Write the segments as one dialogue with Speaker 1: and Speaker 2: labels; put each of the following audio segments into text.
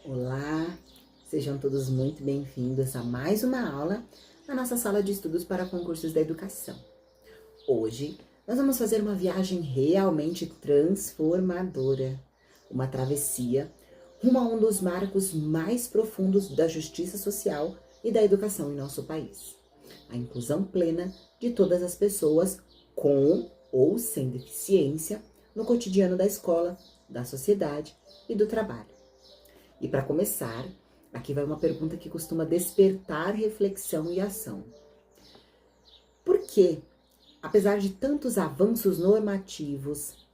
Speaker 1: Olá, sejam todos muito bem-vindos a mais uma aula na nossa sala de estudos para concursos da educação. Hoje, nós vamos fazer uma viagem realmente transformadora, uma travessia rumo a um dos marcos mais profundos da justiça social e da educação em nosso país: a inclusão plena de todas as pessoas com ou sem deficiência no cotidiano da escola, da sociedade e do trabalho. E para começar, aqui vai uma pergunta que costuma despertar reflexão e ação. Por que, apesar de tantos avanços normativos,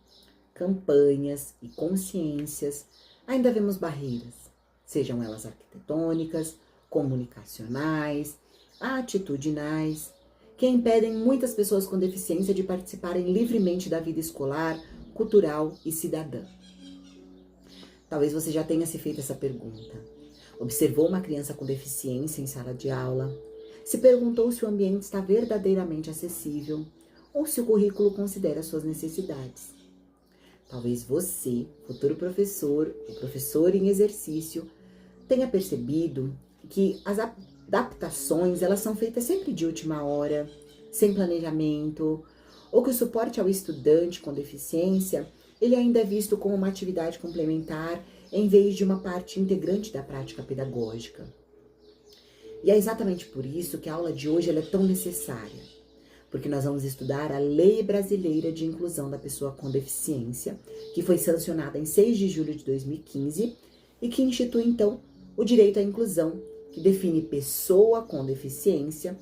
Speaker 1: campanhas e consciências, ainda vemos barreiras, sejam elas arquitetônicas, comunicacionais, atitudinais, que impedem muitas pessoas com deficiência de participarem livremente da vida escolar, cultural e cidadã? Talvez você já tenha se feito essa pergunta. Observou uma criança com deficiência em sala de aula? Se perguntou se o ambiente está verdadeiramente acessível ou se o currículo considera suas necessidades? Talvez você, futuro professor ou professor em exercício, tenha percebido que as adaptações elas são feitas sempre de última hora, sem planejamento, ou que o suporte ao estudante com deficiência ele ainda é visto como uma atividade complementar em vez de uma parte integrante da prática pedagógica. E é exatamente por isso que a aula de hoje ela é tão necessária, porque nós vamos estudar a Lei Brasileira de Inclusão da Pessoa com Deficiência, que foi sancionada em 6 de julho de 2015 e que institui, então, o direito à inclusão, que define pessoa com deficiência,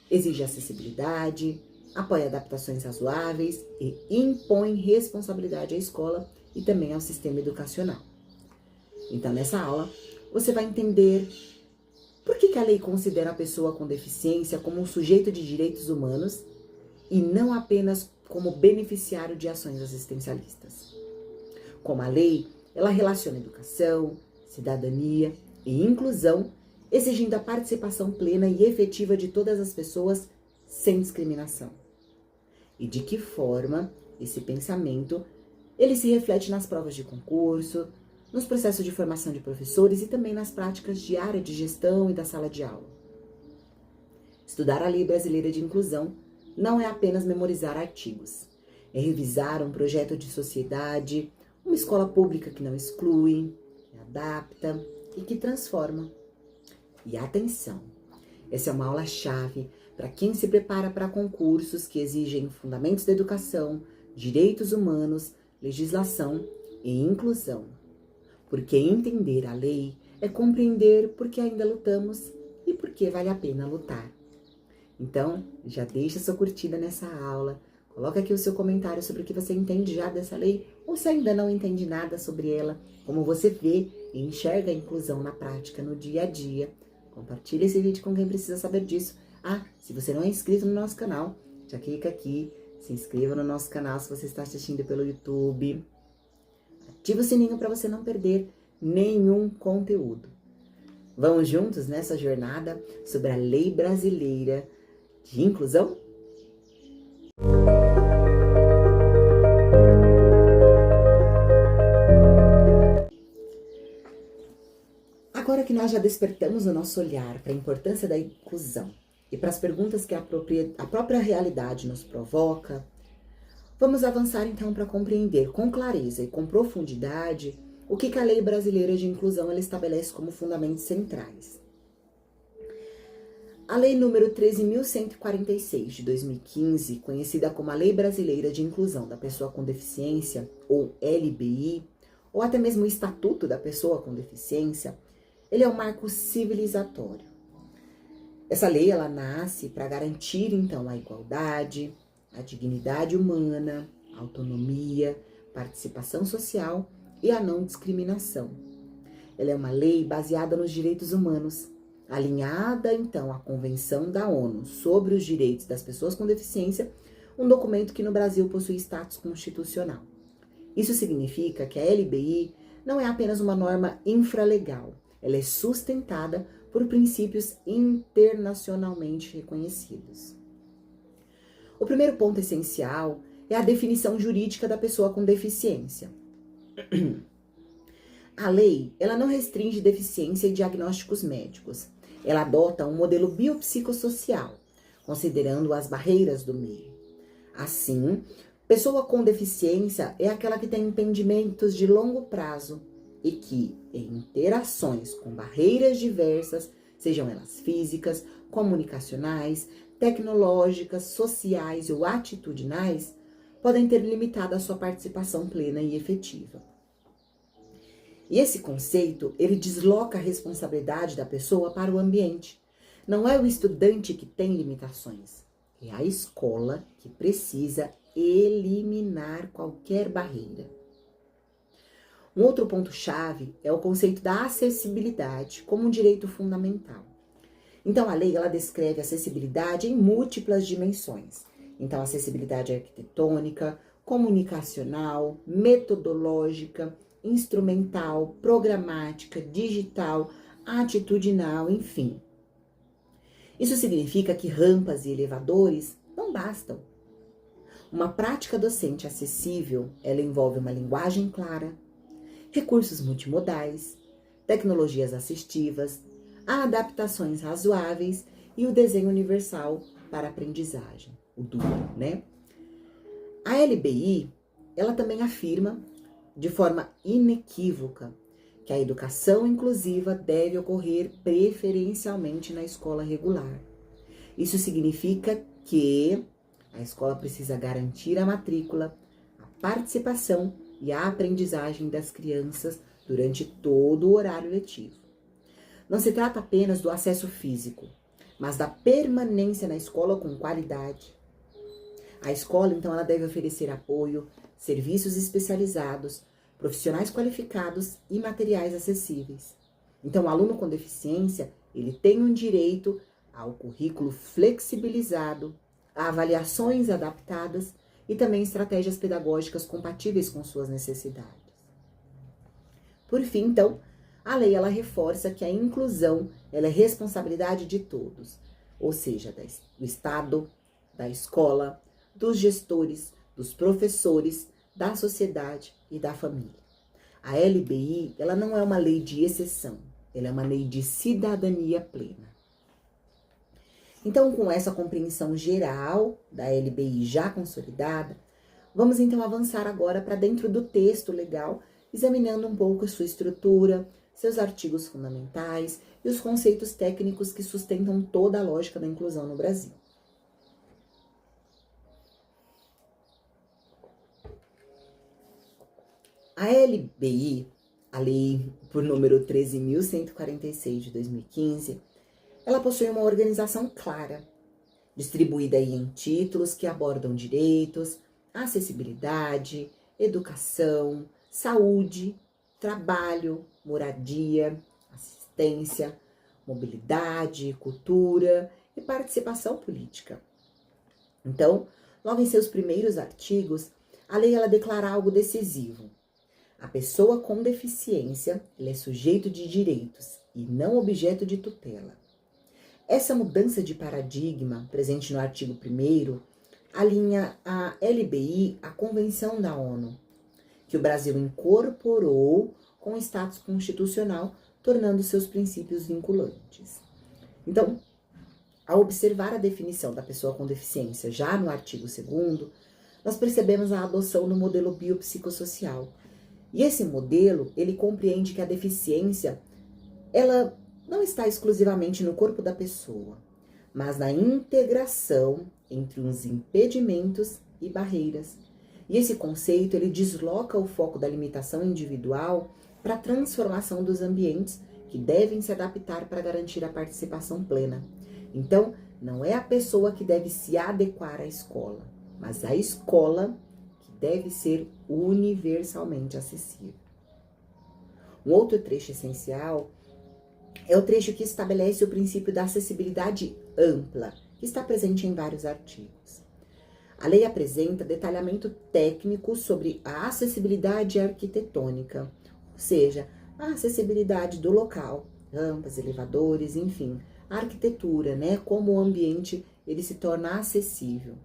Speaker 1: exige acessibilidade, apoia adaptações razoáveis e impõe responsabilidade à escola e também ao sistema educacional. Então, nessa aula, você vai entender por que a lei considera a pessoa com deficiência como um sujeito de direitos humanos e não apenas como beneficiário de ações assistencialistas. Como a lei, ela relaciona educação, cidadania e inclusão, exigindo a participação plena e efetiva de todas as pessoas sem discriminação. E de que forma esse pensamento ele se reflete nas provas de concurso, nos processos de formação de professores e também nas práticas de área de gestão e da sala de aula. Estudar a Lei Brasileira de Inclusão não é apenas memorizar artigos, é revisar um projeto de sociedade, uma escola pública que não exclui, que adapta e que transforma. E atenção, essa é uma aula-chave para quem se prepara para concursos que exigem fundamentos da educação, direitos humanos, legislação e inclusão. Porque entender a lei é compreender por que ainda lutamos e por que vale a pena lutar. Então, já deixa sua curtida nessa aula, coloca aqui o seu comentário sobre o que você entende já dessa lei ou se ainda não entende nada sobre ela, como você vê e enxerga a inclusão na prática, no dia a dia. Compartilhe esse vídeo com quem precisa saber disso. Se você não é inscrito no nosso canal, já clica aqui, se inscreva no nosso canal se você está assistindo pelo YouTube. Ativa o sininho para você não perder nenhum conteúdo. Vamos juntos nessa jornada sobre a Lei Brasileira de Inclusão? Agora que nós já despertamos o nosso olhar para a importância da inclusão e para as perguntas que a própria realidade nos provoca, vamos avançar então para compreender com clareza e com profundidade o que a Lei Brasileira de Inclusão ela estabelece como fundamentos centrais. A Lei número 13.146 de 2015, conhecida como a Lei Brasileira de Inclusão da Pessoa com Deficiência, ou LBI, ou até mesmo o Estatuto da Pessoa com Deficiência, ele é um marco civilizatório. Essa lei ela nasce para garantir então a igualdade, a dignidade humana, a autonomia, participação social e a não discriminação. Ela é uma lei baseada nos direitos humanos, alinhada então à Convenção da ONU sobre os Direitos das Pessoas com Deficiência, um documento que no Brasil possui status constitucional. Isso significa que a LBI não é apenas uma norma infralegal, ela é sustentada por princípios internacionalmente reconhecidos. O primeiro ponto essencial é a definição jurídica da pessoa com deficiência. A lei, ela não restringe deficiência e diagnósticos médicos. Ela adota um modelo biopsicossocial, considerando as barreiras do meio. Assim, pessoa com deficiência é aquela que tem impedimentos de longo prazo e que, em interações com barreiras diversas, sejam elas físicas, comunicacionais, tecnológicas, sociais ou atitudinais, podem ter limitado a sua participação plena e efetiva. E esse conceito, ele desloca a responsabilidade da pessoa para o ambiente. Não é o estudante que tem limitações, é a escola que precisa eliminar qualquer barreira. Um outro ponto-chave é o conceito da acessibilidade como um direito fundamental. Então, a lei, ela descreve a acessibilidade em múltiplas dimensões. Então, acessibilidade arquitetônica, comunicacional, metodológica, instrumental, programática, digital, atitudinal, enfim. Isso significa que rampas e elevadores não bastam. Uma prática docente acessível, ela envolve uma linguagem clara, recursos multimodais, tecnologias assistivas, adaptações razoáveis e o desenho universal para a aprendizagem, o DUA, né? A LBI, ela também afirma de forma inequívoca que a educação inclusiva deve ocorrer preferencialmente na escola regular. Isso significa que a escola precisa garantir a matrícula, a participação e a aprendizagem das crianças durante todo o horário letivo. Não se trata apenas do acesso físico, mas da permanência na escola com qualidade. A escola, então, ela deve oferecer apoio, serviços especializados, profissionais qualificados e materiais acessíveis. Então, o aluno com deficiência, ele tem um direito ao currículo flexibilizado, a avaliações adaptadas e também estratégias pedagógicas compatíveis com suas necessidades. Por fim, então, a lei, ela reforça que a inclusão, ela é responsabilidade de todos, ou seja, do Estado, da escola, dos gestores, dos professores, da sociedade e da família. A LBI, ela não é uma lei de exceção, ela é uma lei de cidadania plena. Então, com essa compreensão geral da LBI já consolidada, vamos então avançar agora para dentro do texto legal, examinando um pouco a sua estrutura, seus artigos fundamentais e os conceitos técnicos que sustentam toda a lógica da inclusão no Brasil. A LBI, a lei por número 13.146 de 2015, ela possui uma organização clara, distribuída aí em títulos que abordam direitos, acessibilidade, educação, saúde, trabalho, moradia, assistência, mobilidade, cultura e participação política. Então, logo em seus primeiros artigos, a lei, ela declara algo decisivo. A pessoa com deficiência, ela é sujeito de direitos e não objeto de tutela. Essa mudança de paradigma, presente no artigo 1º, alinha a LBI à Convenção da ONU, que o Brasil incorporou com status constitucional, tornando seus princípios vinculantes. Então, ao observar a definição da pessoa com deficiência já no artigo 2º, nós percebemos a adoção do modelo biopsicossocial. E esse modelo, ele compreende que a deficiência, ela não está exclusivamente no corpo da pessoa, mas na integração entre os impedimentos e barreiras. E esse conceito, ele desloca o foco da limitação individual para a transformação dos ambientes que devem se adaptar para garantir a participação plena. Então, não é a pessoa que deve se adequar à escola, mas a escola que deve ser universalmente acessível. Um outro trecho essencial é o trecho que estabelece o princípio da acessibilidade ampla, que está presente em vários artigos. A lei apresenta detalhamento técnico sobre a acessibilidade arquitetônica, ou seja, a acessibilidade do local, rampas, elevadores, enfim, a arquitetura, né, como o ambiente ele se torna acessível.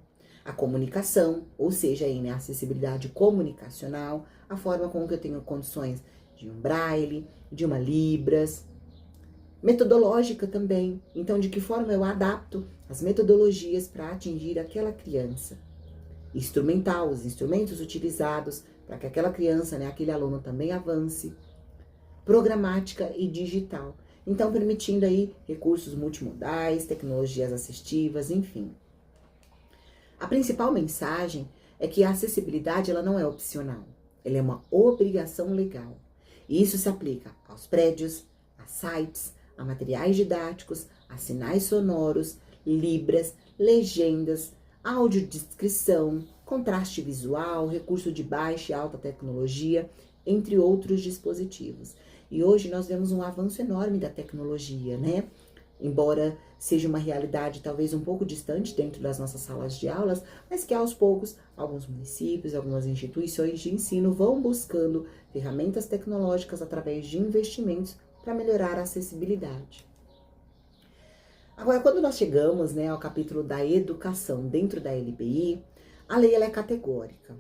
Speaker 1: A comunicação, ou seja, aí, né, a acessibilidade comunicacional, a forma com que eu tenho condições de um Braille, de uma Libras. Metodológica também. Então, de que forma eu adapto as metodologias para atingir aquela criança. Instrumental, os instrumentos utilizados para que aquela criança, né, aquele aluno também avance. Programática e digital. Então, permitindo aí recursos multimodais, tecnologias assistivas, enfim. A principal mensagem é que a acessibilidade ela não é opcional, ela é uma obrigação legal. E isso se aplica aos prédios, a sites, a materiais didáticos, a sinais sonoros, libras, legendas, audiodescrição, contraste visual, recurso de baixa e alta tecnologia, entre outros dispositivos. E hoje nós vemos um avanço enorme da tecnologia, né? Embora seja uma realidade talvez um pouco distante dentro das nossas salas de aulas, mas que aos poucos alguns municípios, algumas instituições de ensino vão buscando ferramentas tecnológicas através de investimentos para melhorar a acessibilidade. Agora, quando nós chegamos, né, ao capítulo da educação dentro da LBI, a lei ela é categórica.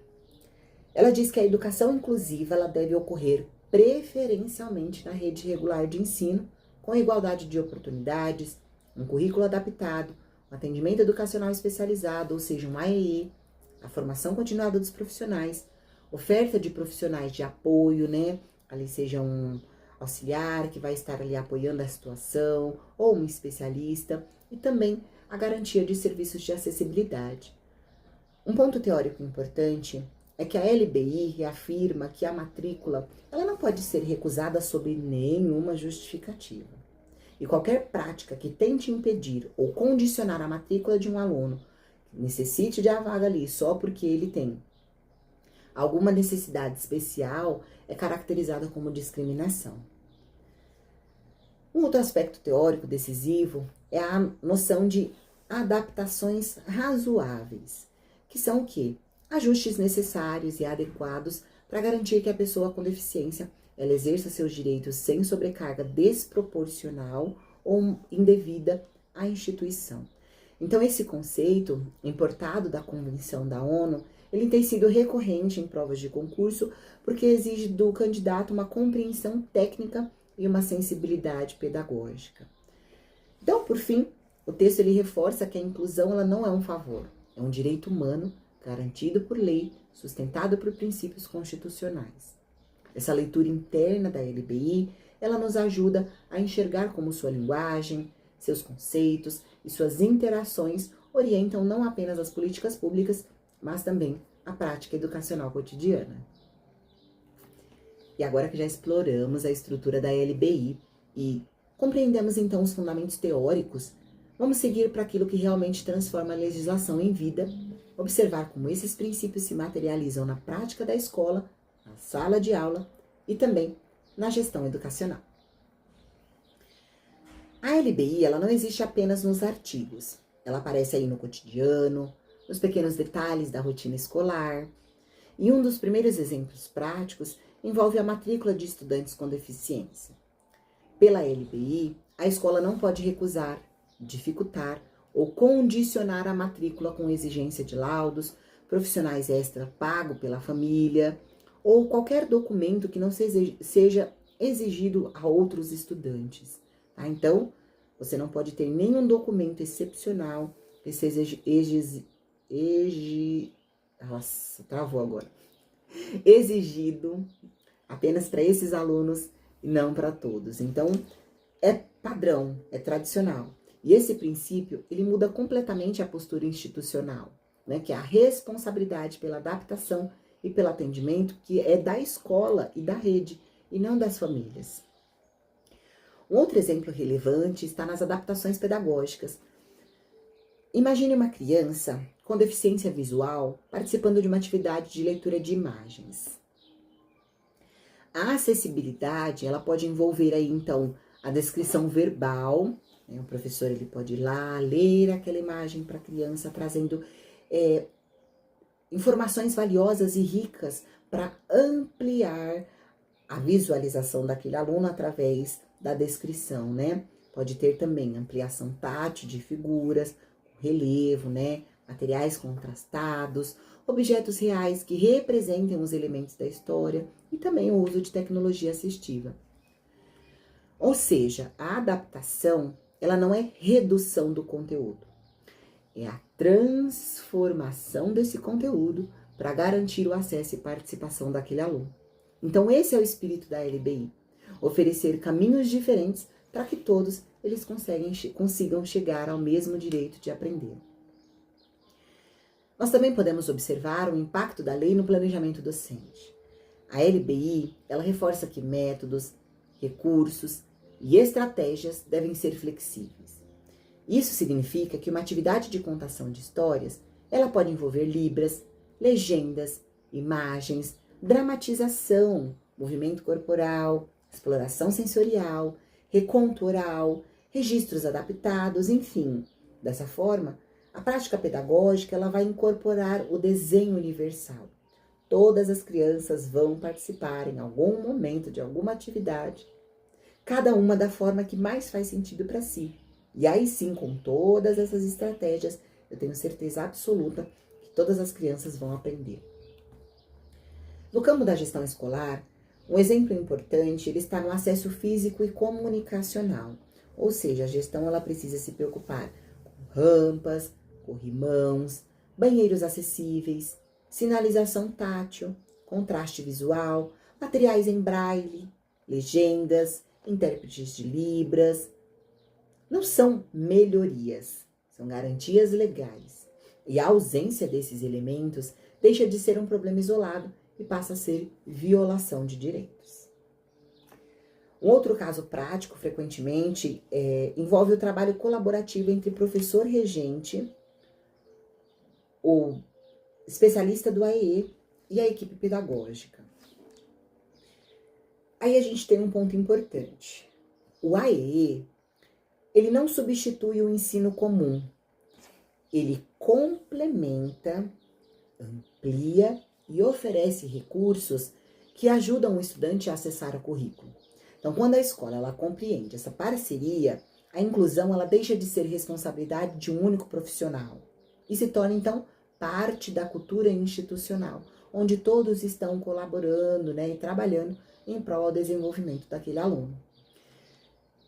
Speaker 1: Ela diz que a educação inclusiva ela deve ocorrer preferencialmente na rede regular de ensino, com igualdade de oportunidades, um currículo adaptado, um atendimento educacional especializado, ou seja, um AEE, a formação continuada dos profissionais, oferta de profissionais de apoio, né? Ali seja um auxiliar que vai estar ali apoiando a situação, ou um especialista, e também a garantia de serviços de acessibilidade. Um ponto teórico importante é que a LBI reafirma que a matrícula ela não pode ser recusada sob nenhuma justificativa. E qualquer prática que tente impedir ou condicionar a matrícula de um aluno que necessite de a vaga ali só porque ele tem alguma necessidade especial é caracterizada como discriminação. Um outro aspecto teórico decisivo é a noção de adaptações razoáveis, que são o quê? Ajustes necessários e adequados para garantir que a pessoa com deficiência ela exerça seus direitos sem sobrecarga desproporcional ou indevida à instituição. Então, esse conceito, importado da Convenção da ONU, ele tem sido recorrente em provas de concurso porque exige do candidato uma compreensão técnica e uma sensibilidade pedagógica. Então, por fim, o texto ele reforça que a inclusão ela não é um favor, é um direito humano garantido por lei, sustentado por princípios constitucionais. Essa leitura interna da LBI, ela nos ajuda a enxergar como sua linguagem, seus conceitos e suas interações orientam não apenas as políticas públicas, mas também a prática educacional cotidiana. E agora que já exploramos a estrutura da LBI e compreendemos então os fundamentos teóricos, vamos seguir para aquilo que realmente transforma a legislação em vida, observar como esses princípios se materializam na prática da escola, na sala de aula e também na gestão educacional. A LBI ela não existe apenas nos artigos, ela aparece aí no cotidiano, nos pequenos detalhes da rotina escolar, e um dos primeiros exemplos práticos envolve a matrícula de estudantes com deficiência. Pela LBI, a escola não pode recusar, dificultar ou condicionar a matrícula com exigência de laudos, profissionais extra pago pela família ou qualquer documento que não seja exigido a outros estudantes. Tá? Então, você não pode ter nenhum documento excepcional que seja exigido apenas para esses alunos e não para todos. Então, é padrão, é tradicional. E esse princípio, ele muda completamente a postura institucional, né? Que é a responsabilidade pela adaptação e pelo atendimento que é da escola e da rede, e não das famílias. Um outro exemplo relevante está nas adaptações pedagógicas. Imagine uma criança com deficiência visual participando de uma atividade de leitura de imagens. A acessibilidade, ela pode envolver aí, então, a descrição verbal, né? O professor ele pode ir lá, ler aquela imagem para a criança, trazendo informações valiosas e ricas para ampliar a visualização daquele aluno através da descrição, né? Pode ter também ampliação tátil de figuras, relevo, né? Materiais contrastados, objetos reais que representem os elementos da história e também o uso de tecnologia assistiva. Ou seja, a adaptação, ela não é redução do conteúdo, é a transformação desse conteúdo para garantir o acesso e participação daquele aluno. Então, esse é o espírito da LBI, oferecer caminhos diferentes para que todos eles consigam chegar ao mesmo direito de aprender. Nós também podemos observar o impacto da lei no planejamento docente. A LBI, ela reforça que métodos, recursos e estratégias devem ser flexíveis. Isso significa que uma atividade de contação de histórias, ela pode envolver libras, legendas, imagens, dramatização, movimento corporal, exploração sensorial, reconto oral, registros adaptados, enfim. Dessa forma, a prática pedagógica ela vai incorporar o desenho universal. Todas as crianças vão participar em algum momento de alguma atividade, cada uma da forma que mais faz sentido para si. E aí sim, com todas essas estratégias, eu tenho certeza absoluta que todas as crianças vão aprender. No campo da gestão escolar, um exemplo importante ele está no acesso físico e comunicacional. Ou seja, a gestão ela precisa se preocupar com rampas, corrimãos, banheiros acessíveis, sinalização tátil, contraste visual, materiais em braille, legendas, intérpretes de libras. Não são melhorias, são garantias legais. E a ausência desses elementos deixa de ser um problema isolado e passa a ser violação de direitos. Um outro caso prático, frequentemente, envolve o trabalho colaborativo entre professor regente, o especialista do AEE e a equipe pedagógica. Aí a gente tem um ponto importante. O AEE, ele não substitui o ensino comum. Ele complementa, amplia e oferece recursos que ajudam o estudante a acessar o currículo. Então, quando a escola ela compreende essa parceria, a inclusão ela deixa de ser responsabilidade de um único profissional e se torna, então, parte da cultura institucional, onde todos estão colaborando, e trabalhando em prol do desenvolvimento daquele aluno.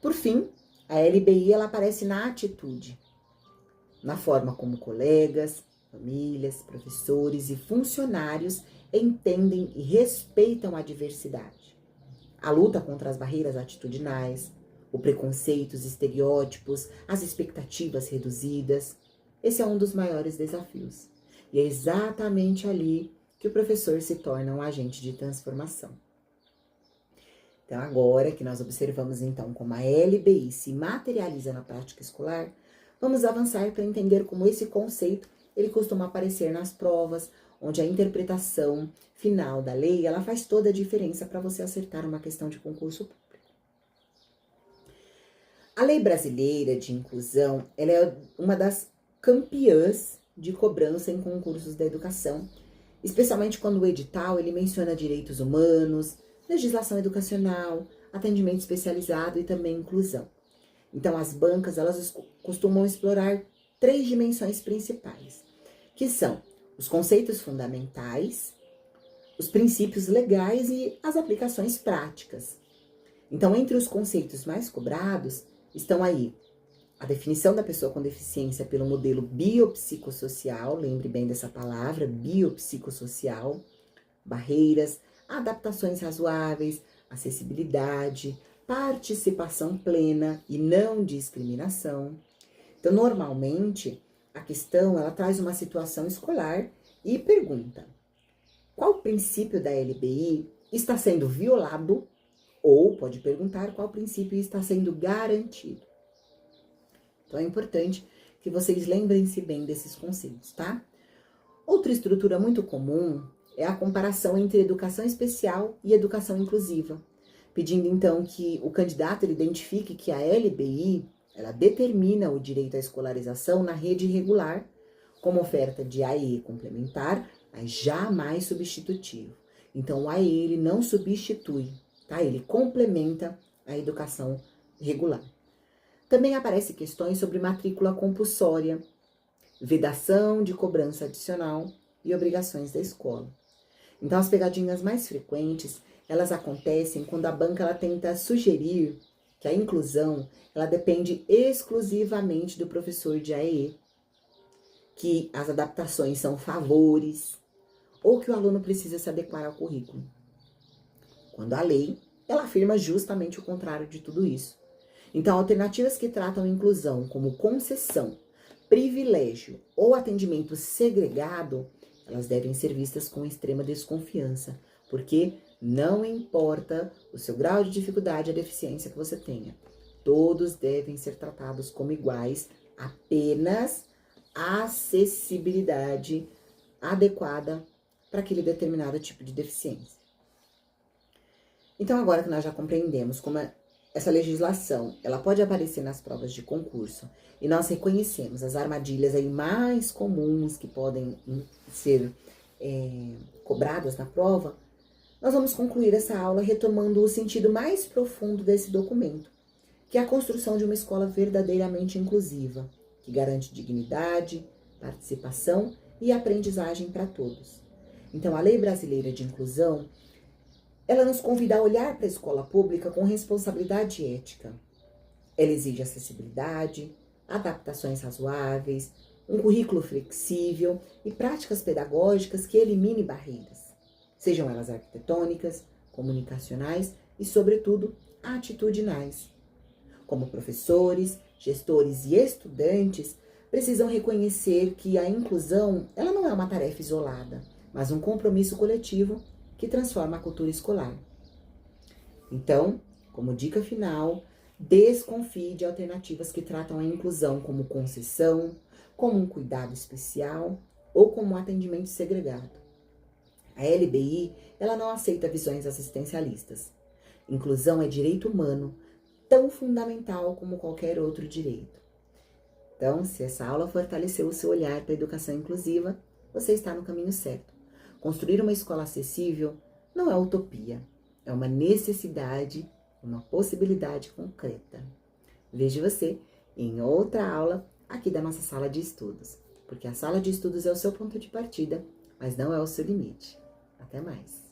Speaker 1: Por fim, a LBI ela aparece na atitude, na forma como colegas, famílias, professores e funcionários entendem e respeitam a diversidade. A luta contra as barreiras atitudinais, o preconceito, os estereótipos, as expectativas reduzidas. Esse é um dos maiores desafios. E é exatamente ali que o professor se torna um agente de transformação. Então, agora que nós observamos, então, como a LBI se materializa na prática escolar, vamos avançar para entender como esse conceito ele costuma aparecer nas provas, onde a interpretação final da lei ela faz toda a diferença para você acertar uma questão de concurso público. A Lei Brasileira de Inclusão ela é uma das campeãs de cobrança em concursos da educação, especialmente quando o edital ele menciona direitos humanos, legislação educacional, atendimento especializado e também inclusão. Então, as bancas elas costumam explorar 3 dimensões principais, que são os conceitos fundamentais, os princípios legais e as aplicações práticas. Então, entre os conceitos mais cobrados estão aí a definição da pessoa com deficiência pelo modelo biopsicossocial, lembre bem dessa palavra, biopsicossocial, barreiras, adaptações razoáveis, acessibilidade, participação plena e não discriminação. Então, normalmente, a questão ela traz uma situação escolar e pergunta: qual princípio da LBI está sendo violado? Ou pode perguntar qual princípio está sendo garantido. Então, é importante que vocês lembrem-se bem desses conceitos, tá? Outra estrutura muito comum é a comparação entre educação especial e educação inclusiva, pedindo, então, que o candidato ele identifique que a LBI ela determina o direito à escolarização na rede regular, como oferta de AE complementar, mas jamais substitutivo. Então, o AE ele não substitui, tá? Ele complementa a educação regular. Também aparecem questões sobre matrícula compulsória, vedação de cobrança adicional e obrigações da escola. Então, as pegadinhas mais frequentes, elas acontecem quando a banca ela tenta sugerir que a inclusão ela depende exclusivamente do professor de AEE, que as adaptações são favores, ou que o aluno precisa se adequar ao currículo. Quando a lei, ela afirma justamente o contrário de tudo isso. Então, alternativas que tratam a inclusão como concessão, privilégio ou atendimento segregado, elas devem ser vistas com extrema desconfiança, porque não importa o seu grau de dificuldade e a deficiência que você tenha, todos devem ser tratados como iguais, apenas acessibilidade adequada para aquele determinado tipo de deficiência. Então, agora que nós já compreendemos como essa legislação ela pode aparecer nas provas de concurso e nós reconhecemos as armadilhas aí mais comuns que podem ser cobradas na prova, nós vamos concluir essa aula retomando o sentido mais profundo desse documento, que é a construção de uma escola verdadeiramente inclusiva, que garante dignidade, participação e aprendizagem para todos. Então, a Lei Brasileira de Inclusão, ela nos convida a olhar para a escola pública com responsabilidade ética. Ela exige acessibilidade, adaptações razoáveis, um currículo flexível e práticas pedagógicas que eliminem barreiras, sejam elas arquitetônicas, comunicacionais e, sobretudo, atitudinais. Como professores, gestores e estudantes, precisam reconhecer que a inclusão ela não é uma tarefa isolada, mas um compromisso coletivo que transforma a cultura escolar. Então, como dica final, desconfie de alternativas que tratam a inclusão como concessão, como um cuidado especial ou como um atendimento segregado. A LBI, ela não aceita visões assistencialistas. Inclusão é direito humano, tão fundamental como qualquer outro direito. Então, se essa aula fortaleceu o seu olhar para a educação inclusiva, você está no caminho certo. Construir uma escola acessível não é utopia, é uma necessidade, uma possibilidade concreta. Vejo você em outra aula aqui da nossa sala de estudos, porque a sala de estudos é o seu ponto de partida, mas não é o seu limite. Até mais!